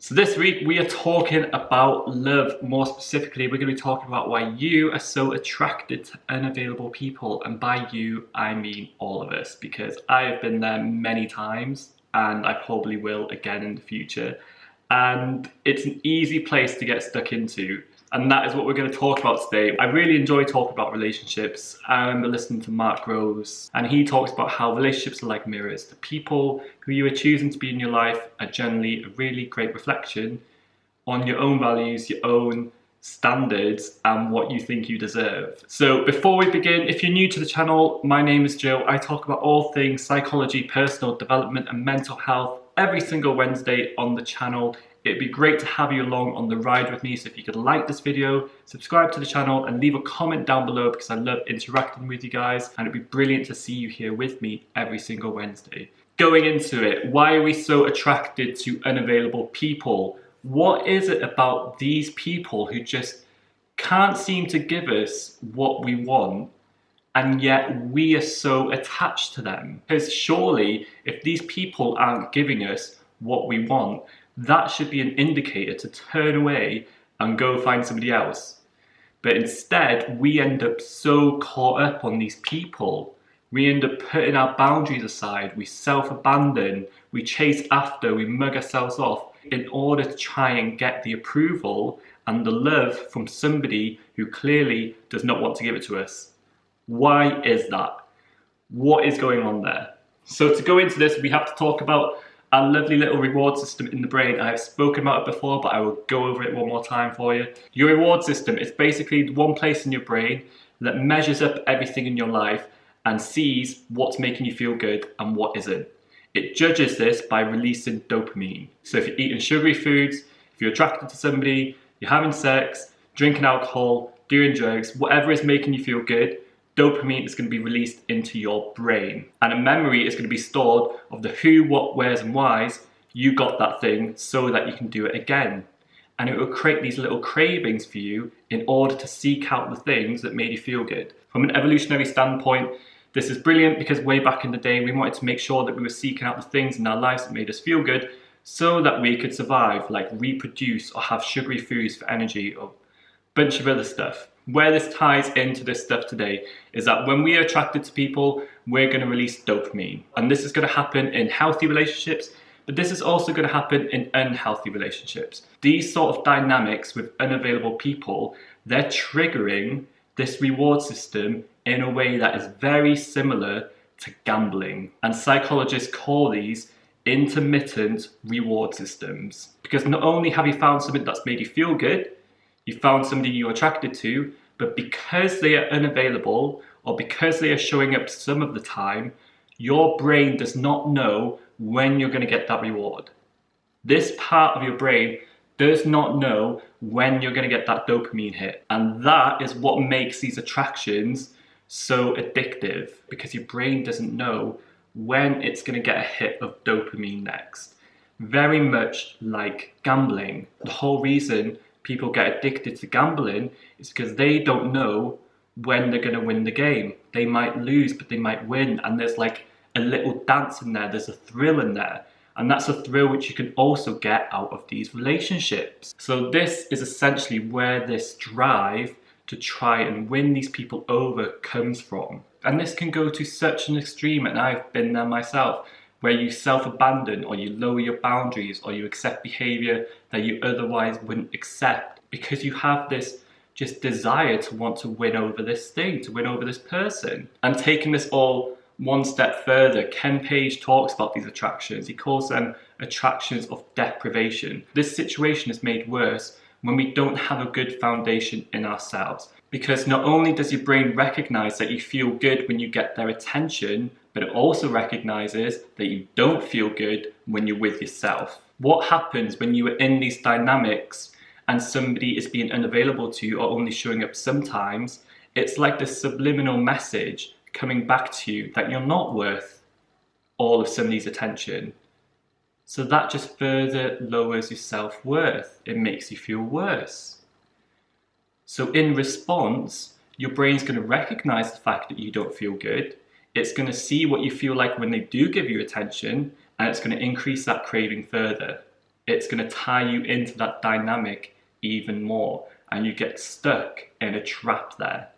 So this week we are talking about love. More specifically, we're going to be talking about why you are so attracted to unavailable people. And by you, I mean all of us, because I have been there many times and I probably will again in the future. And it's an easy place to get stuck into. And that is what we're going to talk about today. I really enjoy talking about relationships. I remember listening to Mark Groves, and he talks about how relationships are like mirrors. The people who you are choosing to be in your life are generally a really great reflection on your own values, your own standards, and what you think you deserve. So before we begin, if you're new to the channel, my name is Joe. I talk about all things psychology, personal development, and mental health every single Wednesday on the channel. It'd be great to have you along on the ride with me, so if you could like this video, subscribe to the channel and leave a comment down below because I love interacting with you guys, and it'd be brilliant to see you here with me every single Wednesday. Going into it, why are we so attracted to unavailable people? What is it about these people who just can't seem to give us what we want, and yet we are so attached to them? Because surely if these people aren't giving us what we want, that should be an indicator to turn away and go find somebody else. But instead, we end up so caught up on these people. We end up putting our boundaries aside, we self-abandon, we chase after, we mug ourselves off in order to try and get the approval and the love from somebody who clearly does not want to give it to us. Why is that? What is going on there? So to go into this, we have to talk about our lovely little reward system in the brain. I have spoken about it before, but I will go over it one more time for you. Your reward system is basically one place in your brain that measures up everything in your life and sees what's making you feel good and what isn't. It judges this by releasing dopamine. So if you're eating sugary foods, if you're attracted to somebody, you're having sex, drinking alcohol, doing drugs, whatever is making you feel good, dopamine is going to be released into your brain, and a memory is going to be stored of the who, what, wheres and whys you got that thing so that you can do it again. And it will create these little cravings for you in order to seek out the things that made you feel good. From an evolutionary standpoint, this is brilliant because way back in the day we wanted to make sure that we were seeking out the things in our lives that made us feel good so that we could survive, like reproduce or have sugary foods for energy or a bunch of other stuff. Where this ties into this stuff today is that when we are attracted to people, we're going to release dopamine. And this is going to happen in healthy relationships, but this is also going to happen in unhealthy relationships. These sort of dynamics with unavailable people, they're triggering this reward system in a way that is very similar to gambling. And psychologists call these intermittent reward systems. Because not only have you found something that's made you feel good, you found somebody you're attracted to, but because they are unavailable or because they are showing up some of the time, your brain does not know when you're going to get that reward. This part of your brain does not know when you're going to get that dopamine hit. And that is what makes these attractions so addictive, because your brain doesn't know when it's going to get a hit of dopamine next. Very much like gambling. The whole reason people get addicted to gambling is because they don't know when they're going to win the game. They might lose, but they might win. And there's like a little dance in there. There's a thrill in there. And that's a thrill which you can also get out of these relationships. So this is essentially where this drive to try and win these people over comes from. And this can go to such an extreme, and I've been there myself, where you self-abandon or you lower your boundaries or you accept behavior that you otherwise wouldn't accept because you have this just desire to want to win over this thing, to win over this person. And taking this all one step further, Ken Page talks about these attractions. He calls them attractions of deprivation. This situation is made worse when we don't have a good foundation in ourselves. Because not only does your brain recognize that you feel good when you get their attention, but it also recognizes that you don't feel good when you're with yourself. What happens when you are in these dynamics and somebody is being unavailable to you or only showing up sometimes? It's like this subliminal message coming back to you that you're not worth all of somebody's attention. So that just further lowers your self-worth. It makes you feel worse. So in response, your brain's going to recognize the fact that you don't feel good. It's going to see what you feel like when they do give you attention, and it's going to increase that craving further. it's going to tie you into that dynamic even more, and you get stuck in a trap there,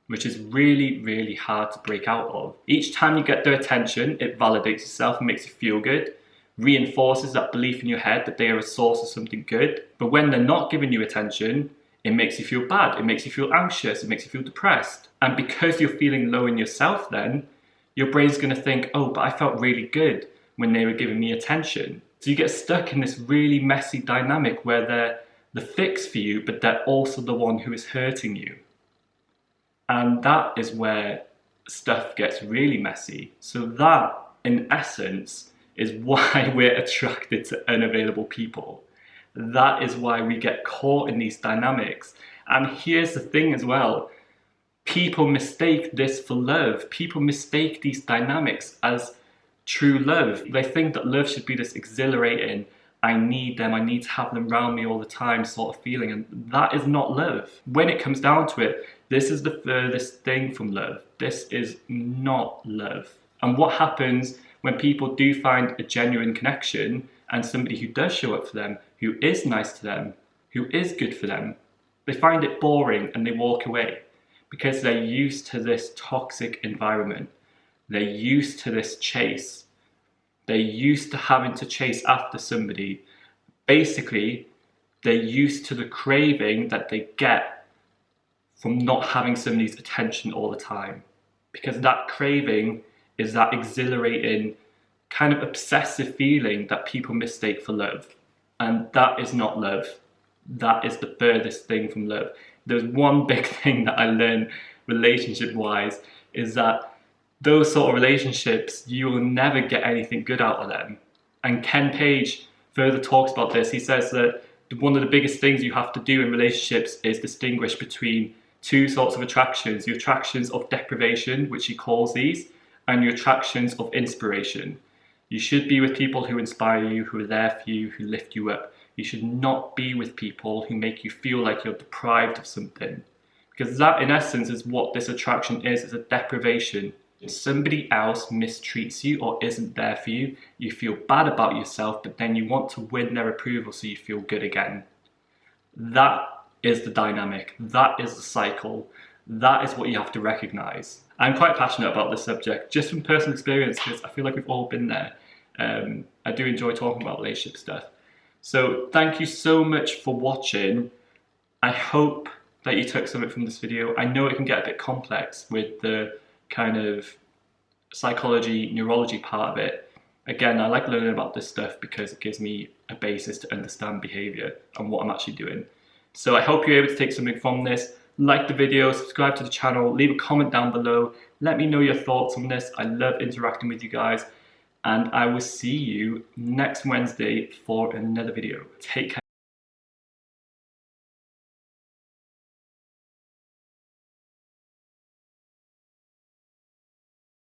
which is really, really hard to break out of. Each time you get their attention, it validates yourself and makes you feel good, reinforces that belief in your head that they are a source of something good. But when they're not giving you attention, it makes you feel bad, it makes you feel anxious, it makes you feel depressed. And because you're feeling low in yourself then, your brain's going to think, oh, but I felt really good when they were giving me attention. So you get stuck in this really messy dynamic where they're the fix for you, but they're also the one who is hurting you. And that is where stuff gets really messy. So that, in essence, is why we're attracted to unavailable people. That is why we get caught in these dynamics. And here's the thing as well. People mistake this for love. People mistake these dynamics as true love. They think that love should be this exhilarating, I need them, I need to have them around me all the time sort of feeling, and that is not love. When it comes down to it, this is the furthest thing from love. This is not love. And what happens when people do find a genuine connection and somebody who does show up for them, who is nice to them, who is good for them, they find it boring and they walk away because they're used to this toxic environment. They're used to this chase. They're used to having to chase after somebody. Basically, they're used to the craving that they get from not having somebody's attention all the time. Because that craving is that exhilarating, kind of obsessive feeling that people mistake for love. And that is not love. That is the furthest thing from love. There's one big thing that I learned relationship-wise, is that those sort of relationships, you will never get anything good out of them. And Ken Page further talks about this. He says that one of the biggest things you have to do in relationships is distinguish between two sorts of attractions. Your attractions of deprivation, which he calls these, and your attractions of inspiration. You should be with people who inspire you, who are there for you, who lift you up. You should not be with people who make you feel like you're deprived of something. Because that, in essence, is what this attraction is a deprivation. If somebody else mistreats you or isn't there for you, you feel bad about yourself, but then you want to win their approval so you feel good again. That is the dynamic. That is the cycle. That is what you have to recognize. I'm quite passionate about this subject, just from personal experience, because I feel like we've all been there. I do enjoy talking about relationship stuff. So thank you so much for watching. I hope that you took something from this video. I know it can get a bit complex with the kind of psychology, neurology part of it. Again, I like learning about this stuff because it gives me a basis to understand behavior and what I'm actually doing. So I hope you're able to take something from this. Like the video, subscribe to the channel, leave a comment down below. Let me know your thoughts on this. I love interacting with you guys. And I will see you next Wednesday for another video. Take care.